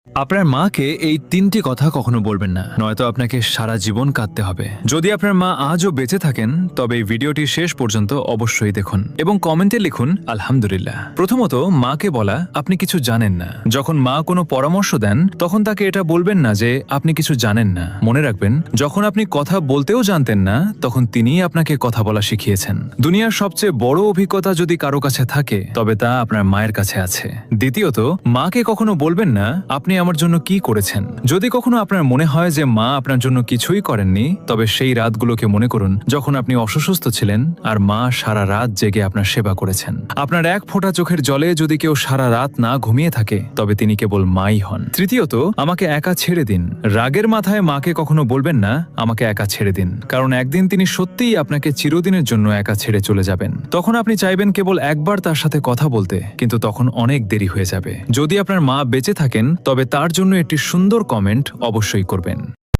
আপনার মাকে এই ৩টি কথা কখনো বলবেন না, নয়তো আপনাকে সারা জীবন কাঁদতে হবে। যদি আপনার মা আজও বেঁচে থাকেন তবে এই ভিডিওটি শেষ পর্যন্ত অবশ্যই দেখুন এবং কমেন্টে লিখুন আলহামদুলিল্লাহ। প্রথমত, মাকে বলা আপনি কিছু জানেন না। যখন মা কোনো পরামর্শ দেন তখন তাকে এটা বলবেন না যে আপনি কিছু জানেন না। মনে রাখবেন, যখন আপনি কথা বলতেও জানতেন না তখন তিনিই আপনাকে কথা বলা শিখিয়েছেন। দুনিয়ার সবচেয়ে বড় অভিজ্ঞতা যদি কারো কাছে থাকে তবে তা আপনার মায়ের কাছে আছে। দ্বিতীয়ত, মাকে কখনো বলবেন না আপনি আমার জন্য কি করেছেন। যদি কখনো আপনার মনে হয় যে মা আপনার জন্য কিছুই করেননি, তবে সেই রাতগুলোকে মনে করুন যখন আপনি অসুস্থ ছিলেন আর মা সারা রাত জেগে আপনার সেবা করেছেন। আপনার এক ফোঁটা চোখের জলে যদি কেউ সারা রাত না ঘুমিয়ে থাকে তবে তিনি কেবল মাই হন। তৃতীয়ত, আমাকে একা ছেড়ে দিন। রাগের মাথায় মাকে কখনো বলবেন না আমাকে একা ছেড়ে দিন, কারণ একদিন তিনি সত্যিই আপনাকে চিরদিনের জন্য একা ছেড়ে চলে যাবেন। তখন আপনি চাইবেন কেবল একবার তার সাথে কথা বলতে, কিন্তু তখন অনেক দেরি হয়ে যাবে। যদি আপনার মা বেঁচে থাকেন তবে তার জন্য একটি সুন্দর কমেন্ট অবশ্যই করবেন।